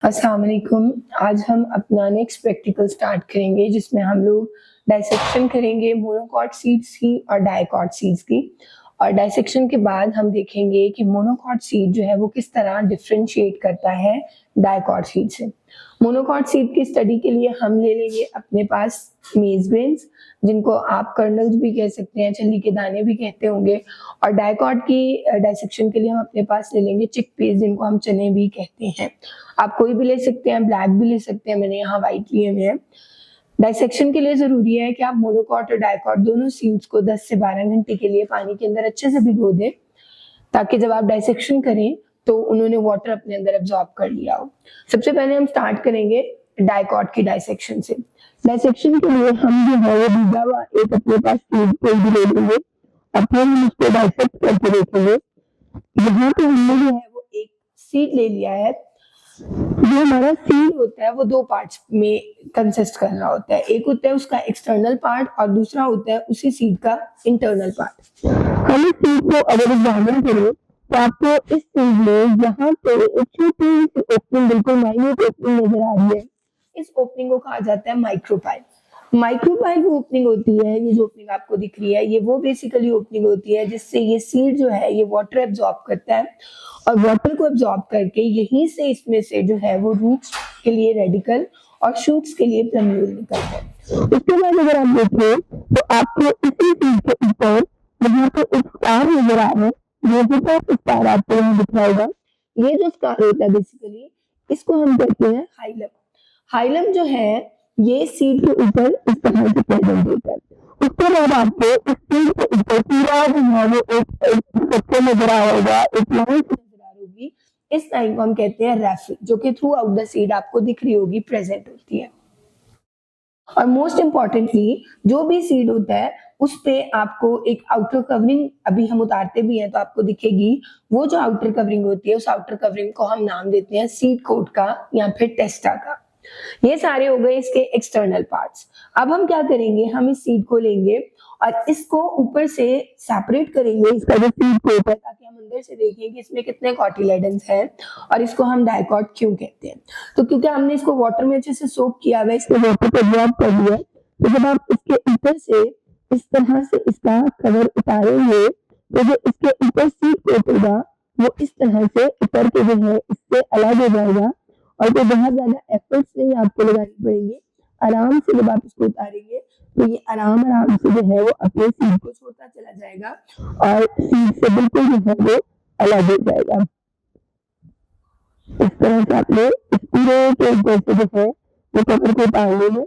अस्सलाम वालेकुम। आज हम अपना नेक्स्ट प्रैक्टिकल स्टार्ट करेंगे जिसमें हम लोग डाइसेक्शन करेंगे मोनोकॉट सीड्स की और डाइकॉट सीड्स की। और डाइसेक्शन के बाद हम देखेंगे कि मोनोकॉट सीड जो है वो किस तरह डिफरेंशिएट करता है डाइकॉट सीड से। मोनोकॉट सीड की स्टडी के लिए हम ले लेंगे अपने पास मेज ग्रेन्स, जिनको आप कर्नल्स भी कह सकते हैं, छली के दाने भी कहते होंगे। और डाइकॉट की डाइसेक्शन के लिए हम अपने पास ले लेंगे चिकपीस, जिनको हम चने भी कहते हैं। आप कोई भी ले सकते हैं, ब्लैक भी ले सकते हैं, मैंने यहाँ व्हाइट लिए हुए हैं। डाइसेक्शन के लिए जरूरी है कि आप मोनोकॉट और डाइकॉट दोनों सीड्स को 10 से 12 घंटे के लिए पानी के अंदर अच्छे से भिगो दें, ताकि जब आप डाइसेक्शन करें तो उन्होंने वाटर अपने अंदर एब्जॉर्ब कर लिया हो। सबसे पहले हम स्टार्ट करेंगे डाइकॉट की डाइसेक्शन से। डाइसेक्शन के लिए हम जो है वो भीगा हुआ एक अपने पास सीड कोई भी ले लेंगे और फिर हम उसको डाइसेक्ट करके देखेंगे। यहाँ पे हमने जो है वो एक सीड ले लिया है। जो हमारा सीड होता है वो दो पार्ट्स में कंसिस्ट कर रहा होता है। एक होता है उसका एक्सटर्नल पार्ट और दूसरा होता है उसी सीड का इंटरनल पार्ट। हम इस सीड को अगर एग्जामिन करें तो आपको इस सीड में यहाँ पे एक छोटी सी ओपनिंग, बिल्कुल माइन्यूट ओपनिंग नजर आ रही है। इस ओपनिंग को कहा जाता है माइक्रोपाइल। माइक्रोपाइल वो ओपनिंग होती है, ये जो ओपनिंग आपको दिख रही है, ये वो बेसिकली ओपनिंग होती है जिससे ये सीड जो है ये वाटर एब्जॉर्ब करता है और वाटर को एब्जॉर्ब करके यहीं से इसमें से जो है वो रूट्स के लिए रेडिकल और शूट्स के लिए प्लम्यूल निकलता है। उसके बाद अगर आप देखें तो आपको इसी सीड के ऊपर यहाँ पे एक स्टार नजर आ रहा है। ये जो स्टार आपको यहाँ दिख रहा होगा, ये जो स्टार होता है बेसिकली इसको हम कहते हैं हाइलम। हाइलम जो है ये सीड के ऊपर इस तरह से प्रेजेंट होता है। उसके बाद आपको इस सीड के ऊपर पूरा जो है वो एक स्ट्रक्चर नजर आ होगा, एक लाइन नजर आ होगी। इस लाइन को हम कहते हैं रैफिल, जो कि थ्रू आउट द सीड आपको दिख रही होगी, प्रेजेंट होती है। और मोस्ट इंपॉर्टेंटली जो भी सीड होता है उस पे आपको एक आउटर कवरिंग, अभी हम उतारते भी हैं तो आपको दिखेगी। वो जो आउटर कवरिंग होती है उस आउटर कवरिंग को हम नाम देते हैं सीड कोट का या फिर टेस्टा का। ये सारे हो गए इसके एक्सटर्नल पार्ट्स। अब हम क्या करेंगे, हम इस सीड को लेंगे और इसको ऊपर से सेपरेट करेंगे, इसका जो सीड कोट है, ताकि हम अंदर से देखें कि इसमें कितने कॉटिलेडन्स हैं और इसको हम डाइकॉट क्यों कहते हैं। तो क्योंकि हमने इसको वाटर में अच्छे से सोक किया हुआ है, इसके वाटर को एब्जॉर्ब कर लिया, तो जब आप इसके ऊपर से इस तरह से इसका कवर उतारेंगे तो जो इसके ऊपर सीड कोट होगा वो इस तरह से उतर के जो है इससे अलग हो जाएगा और तो बहुत ज्यादा एफर्ट्स नहीं आपको लगानी पड़ेंगे। आराम से जब आप इसको उतारेंगे तो ये आराम आराम से जो है वो अपने सीड को छोड़ता चला जाएगा और सीड से बिल्कुल जो है वो अलग हो जाएगा। इस तरह से आपने इस पूरे के ऊपर से जो है वो कवर को उतार लेंगे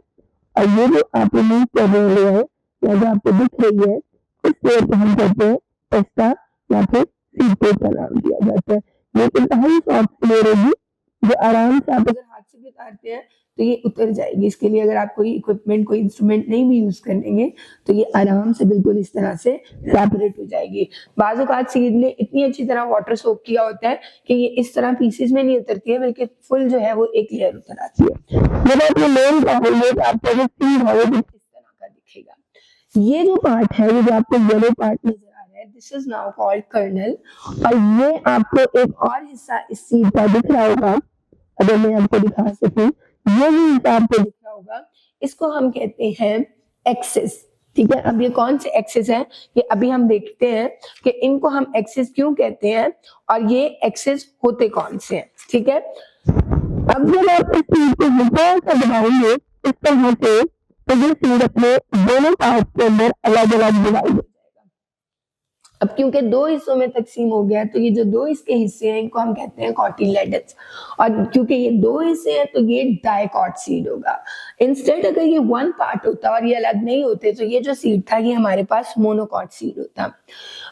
और ये जो आप रिमूव कर रहे हैं या जो आपको दिख रही है इस लेयर को हम कहते हैं टेस्टा या फिर सीड कोट का नाम दिया जाता है। ये इंतहाई सॉफ्ट लेयर होगी जो आराम से आप अगर हाथ से भी उतारते हैं तो ये उतर जाएगी। इसके लिए अगर आप कोई इक्विपमेंट, कोई इंस्ट्रूमेंट नहीं भी यूज करेंगे तो ये आराम से बिल्कुल इस तरह से सेपरेट हो जाएगी। बाज़ औक़ात सीड ने इतनी अच्छी तरह वाटर सोक किया होता है कि ये इस तरह पीसेस में नहीं उतरती है, बल्कि फुल जो है वो एक लेयर उतर आती है। जब आप ये मेन पाएंगे तो आपका जो सीड है वो इस तरह का दिखेगा। ये जो पार्ट है, ये जो आपको येलो पार्ट नजर आ रहा है, this is now called colonel. और ये आपको एक और हिस्सा इस सीड का दिख रहा होगा, अगर मैं आपको दिखा सकूं, ये भी हिस्सा आपको दिख रहा होगा, इसको हम कहते हैं एक्सिस। ठीक है, अब ये कौन से एक्सिस है ये अभी हम देखते हैं कि इनको हम एक्सिस क्यों कहते हैं और ये एक्सिस होते कौन से हैं। ठीक है, अब जब आप इस सीड को हल्का सा दबाएंगे इस तरह से तो ये सीड अपने दोनों पार्ट के अंदर अलग अलग डिवाइड हो जाएगा। अब क्योंकि दो हिस्सों में तकसीम हो गया तो ये जो दो इसके हिस्से हैं इनको हम कहते हैं कॉटिलेडन्स, और क्योंकि ये दो हिस्से हैं तो ये डाइकॉट सीड होगा। इंस्टेड अगर ये वन पार्ट होता और ये अलग नहीं होते तो ये जो सीड था ये हमारे पास मोनोकॉट सीड होता।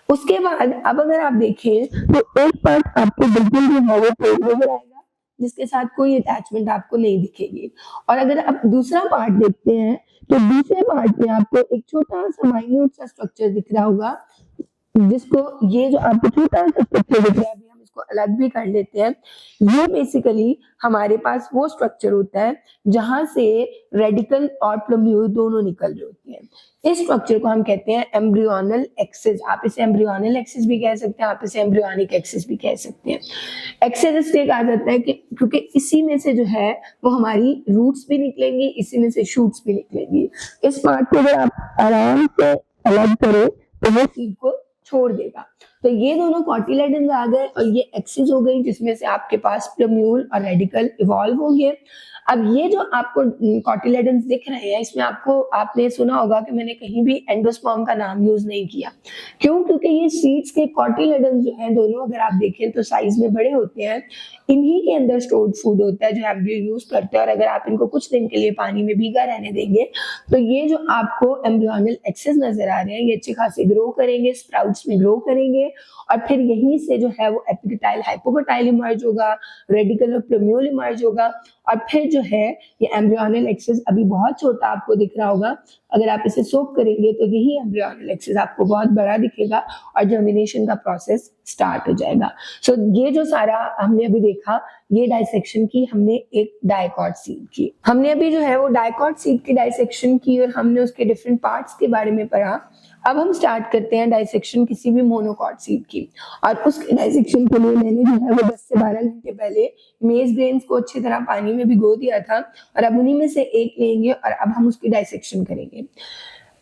उसके बाद अब अगर आप देखें तो एक पार्ट आपको बिल्कुल जो है वो प्लेन नजर आएगा जिसके साथ कोई अटैचमेंट आपको नहीं दिखेगी। और अगर आप दूसरा पार्ट देखते हैं तो दूसरे पार्ट में आपको एक छोटा सा माइन्यूट सा स्ट्रक्चर दिख रहा होगा, जिसको ये जो आपको छोटा सा स्ट्रक्चर दिख रहा है, अभी हम उसको अलग भी कर लेते हैं। ये बेसिकली हमारे पास वो स्ट्रक्चर होता है जहां से रेडिकल और प्लम्यूल दोनों निकल रहे होते हैं। इस स्ट्रक्चर को हम कहते हैं एम्ब्रियोनल एक्सिस। आप इसे एम्ब्रियोनल एक्सिस भी कह सकते हैं, आप इसे एम्ब्रियोनिक एक्सिस भी कह सकते हैं। एक्सिस इसलिए कहा जाता है कि क्योंकि इसी में से जो है वो हमारी रूट्स भी निकलेंगी, इसी में से शूट्स भी निकलेंगी। इस पार्ट को अगर आप आराम से अलग करें तो वो सीड को छोड़ देगा। तो ये दोनों कॉटिलेडन्स आ गए और ये एक्सिस हो गई जिसमें से आपके पास प्लम्यूल और रेडिकल इवॉल्व होंगे। अब ये जो आपको कॉटिलेडन्स दिख रहे हैं, इसमें आपने सुना होगा कि मैंने कहीं भी एंडोस्पर्म का नाम यूज नहीं किया। क्यों? क्योंकि ये सीड्स के कॉटिलेडन्स जो हैं दोनों, अगर आप देखें तो साइज में बड़े होते हैं। इन्हीं के अंदर स्टोर्ड फूड होता है जो एम्ब्रियो यूज करते हैं, और अगर आप इनको कुछ दिन के लिए पानी में भीगा रहने देंगे तो ये जो आपको एम्ब्रियोनल एक्सिस नजर आ रहे हैं ये अच्छे खासे ग्रो करेंगे, स्प्राउट्स में ग्रो करेंगे, और फिर यहीं से जो है वो एपिकटाइल हाइपोकटाइल इमर्ज होगा, रेडिकल और प्लम्यूल इमर्ज होगा, और फिर जो है ये एम्ब्रियोनल एक्सिस अभी बहुत छोटा आपको दिख रहा होगा। अगर आप इसे सोक करेंगे तो यही एम्ब्रियोनल एक्सिस आपको बहुत बड़ा दिखेगा और जर्मिनेशन का प्रोसेस स्टार्ट हो जाएगा। सो ये जो सारा हमने अभी देखा, ये डाइसेक्शन की हमने एक डायकॉट सीड की। हमने अभी जो है वो डायकॉट सीड की डाइसेक्शन की और हमने उसके डिफरेंट पार्ट्स के बारे में पढ़ा। अब हम स्टार्ट करते हैं डाइसेक्शन किसी भी मोनोकॉट सीड की, और उसके डाइसेक्शन के लिए मैंने जो है वो 10 से 12 घंटे पहले मेज ग्रेन्स को अच्छी तरह पानी में भिगो दिया था, और अब उन्हीं में से एक लेंगे और अब हम उसकी डाइसेक्शन करेंगे।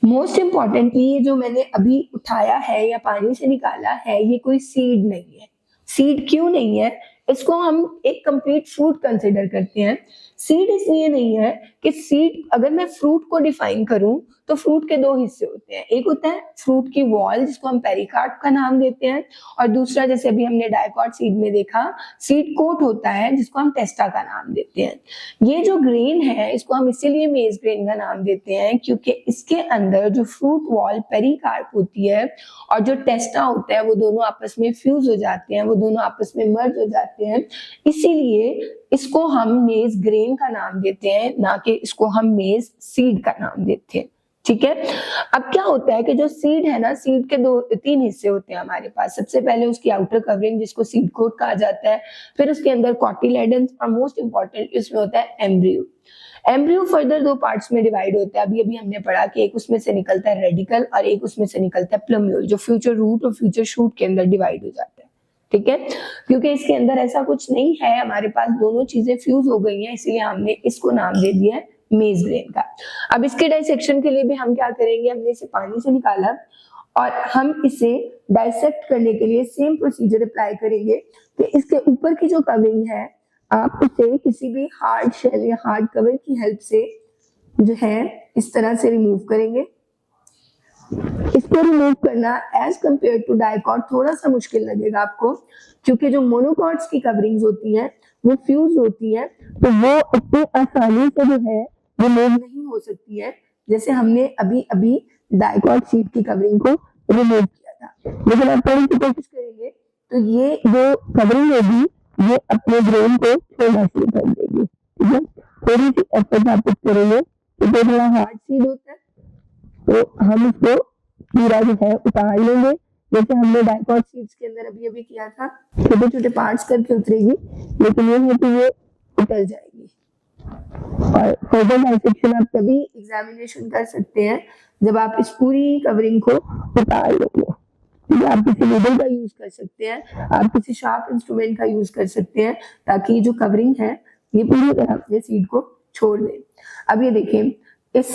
मोस्ट इम्पॉर्टेंटली ये जो मैंने अभी उठाया है या पानी से निकाला है ये कोई सीड नहीं है। सीड क्यों नहीं है? इसको हम एक कंप्लीट फ्रूट कंसिडर करते हैं। सीड इसलिए नहीं है कि सीड, अगर मैं फ्रूट को डिफाइन करूं तो फ्रूट के दो हिस्से होते हैं। एक होता है फ्रूट की वॉल जिसको हम पेरिकार्प का नाम देते हैं, और दूसरा जैसे अभी हमने डायकॉट सीड में देखा सीड कोट होता है जिसको हम टेस्टा का नाम देते हैं। ये जो ग्रेन है इसको हम इसीलिए मेज ग्रेन का नाम देते हैं क्योंकि इसके अंदर जो फ्रूट वॉल पेरिकार्प होती है और जो टेस्टा होता है वो दोनों आपस में फ्यूज हो जाते हैं, वो दोनों आपस में मर्ज हो जाते हैं। इसीलिए इसको हम मेज ग्रेन का नाम देते हैं, ना कि इसको हम मेज सीड का नाम देते हैं। ठीक है। अब क्या होता है कि जो सीड है ना, सीड के तीन हिस्से होते हैं हमारे पास। सबसे पहले उसकी आउटर कवरिंग जिसको सीड कोट कहा जाता है, फिर उसके अंदर कॉटिलेडन्स, और मोस्ट इंपॉर्टेंट इसमें होता है एम्ब्रियो। एम्ब्रियो फर्दर दो पार्ट्स में डिवाइड होता है। अभी अभी हमने पढ़ा कि एक उसमें से निकलता है रेडिकल और एक उसमें से निकलता है प्लम्यूल, जो फ्यूचर रूट और फ्यूचर शूट के अंदर डिवाइड हो जाता है। ठीक है, क्योंकि इसके अंदर ऐसा कुछ नहीं है, हमारे पास दोनों चीजें फ्यूज हो गई हैं, इसलिए हमने इसको नाम दे दिया है मेज ग्रेन का। अब इसके डाइसेक्शन के लिए भी हम क्या करेंगे, हमने इसे पानी से निकाला और हम इसे डाइसेक्ट करने के लिए सेम प्रोसीजर अप्लाई करेंगे कि इसके ऊपर की जो कवरिंग है आप उसे किसी भी हार्ड शेल या हार्ड कवर की हेल्प से जो है इस तरह से रिमूव करेंगे। इसको रिमूव करना एज कंपेयर टू डाइकॉट थोड़ा सा मुश्किल लगेगा आपको, क्योंकि जो मोनोकॉट्स की कवरिंग्स होती हैं वो फ्यूज होती हैं, तो वो इतनी आसानी से जो है रिमूव नहीं हो सकती है जैसे हमने अभी अभी डाइकॉट सीड की कवरिंग को रिमूव किया था। लेकिन आप थोड़ी सी कोशिश करेंगे तो ये जो कवरिंग होगी ये अपने ग्रेन को छोड़ना शुरू कर देगी। ठीक है, थोड़ी सी एफर्ट आप करेंगे तो जो थोड़ा हार्ड सीड होता है तो हम इसको पूरा जो है उतार लेंगे, जैसे हमने डाइकॉट सीड्स के अंदर अभी अभी किया था। छोटे छोटे पार्ट्स करके उतरेगी, लेकिन ये है कि ये उतर जाएगी। और फर्दर डाइसेक्शन आप तभी एग्जामिनेशन कर सकते हैं जब आप इस पूरी कवरिंग को उतार लेंगे। आप किसी नीडल का यूज कर सकते हैं, आप किसी शार्प इंस्ट्रूमेंट का यूज कर सकते हैं, ताकि ये जो कवरिंग है ये पूरी तरह अपने सीड को छोड़ दे। अब ये देखें, इस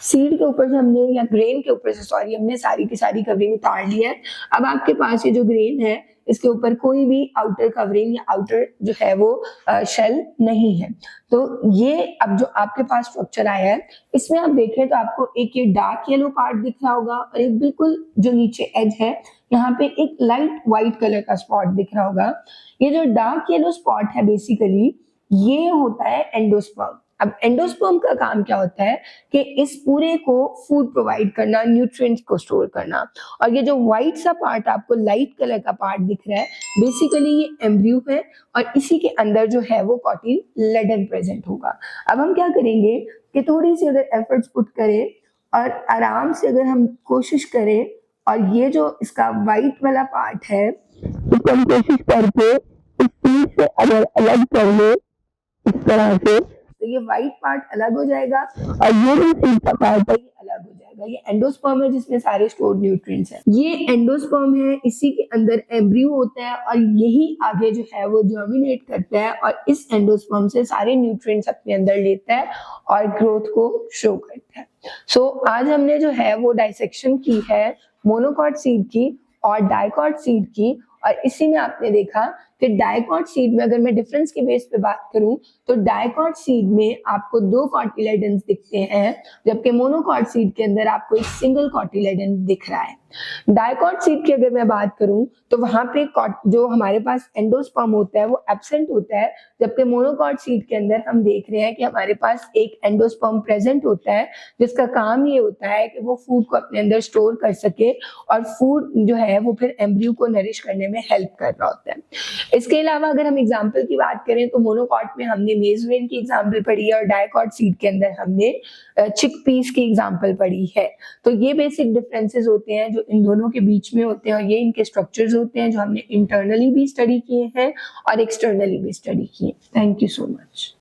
सीड के ऊपर से हमने, या ग्रेन के ऊपर से सॉरी, हमने सारी की सारी कवरिंग उतार ली है। अब आपके पास ये जो ग्रेन है इसके ऊपर कोई भी आउटर कवरिंग या आउटर जो है वो शेल नहीं है। तो ये अब जो आपके पास स्ट्रक्चर आया है इसमें आप देखें तो आपको एक ये डार्क येलो पार्ट दिख रहा होगा और एक बिल्कुल जो नीचे एज है यहाँ पे एक लाइट व्हाइट कलर का स्पॉट दिख रहा होगा। ये जो डार्क येलो स्पॉट है बेसिकली ये होता है एंडोस्पर्म। अब एंडोस्पर्म का काम क्या होता है कि इस पूरे को फूड प्रोवाइड करना, न्यूट्रिएंट्स को स्टोर करना। और ये जो व्हाइट सा पार्ट आपको लाइट कलर का पार्ट दिख रहा है बेसिकली ये एम्ब्रियो है, और इसी के अंदर जो है वो कॉटिलेडन प्रेजेंट होगा। अब हम क्या करेंगे कि थोड़ी सी अगर एफर्ट्स पुट करें और आराम से अगर हम कोशिश करें और ये जो इसका व्हाइट वाला पार्ट है इसको हम कोशिश करके इस सीड से अगर अलग कर ले इस तरह से, तो ये व्हाइट पार्ट अलग हो जाएगा और ये जो सीड का पार्ट है ये अलग हो जाएगा। ये एंडोस्पर्म है जिसमें सारे स्टोर्ड न्यूट्रिएंट्स हैं। ये एंडोस्पर्म है, इसी के अंदर एम्ब्रियो होता है और यही आगे जो है वो जर्मिनेट करता है और इस एंडोस्पर्म से सारे न्यूट्रिएंट्स अपने अंदर लेता है और ग्रोथ को शो करता है। सो आज हमने जो है वो डाइसेक्शन की है मोनोकॉट सीड की और डाइकॉट सीड की, और इसी में आपने देखा कि डाइकॉट सीड में अगर मैं डिफरेंस के बेस पे बात करूं तो डाइकॉट सीड में आपको 2 कॉटिलेडन्स दिखते हैं, जबकि मोनोकॉट सीड के अंदर आपको एक सिंगल कॉटिलेडन दिख रहा है। डाइकॉट सीड की अगर मैं बात करूं तो वहां पे जो हमारे पास एंडोस्पर्म होता है वो एब्सेंट होता है, जबकि मोनोकॉट सीड के अंदर हम देख रहे हैं कि हमारे पास एक एंडोस्पर्म प्रेजेंट होता है जिसका काम ये होता है कि वो फूड को अपने अंदर स्टोर कर सके और फूड जो है वो फिर एम्ब्रियो को नरिश करने में हेल्प कर रहा होता है। इसके अलावा अगर हम एग्जाम्पल की बात करें तो मोनोकॉट में हमने मेज ग्रेन की एग्जाम्पल पढ़ी है और डाइकॉट सीड के अंदर हमने चिकपीस की एग्जाम्पल पढ़ी है। तो ये बेसिक डिफरेंसेस होते हैं जो इन दोनों के बीच में होते हैं और ये इनके स्ट्रक्चर्स होते हैं जो हमने इंटरनली भी स्टडी किए हैं और एक्सटर्नली भी स्टडी किए। Thank you so much.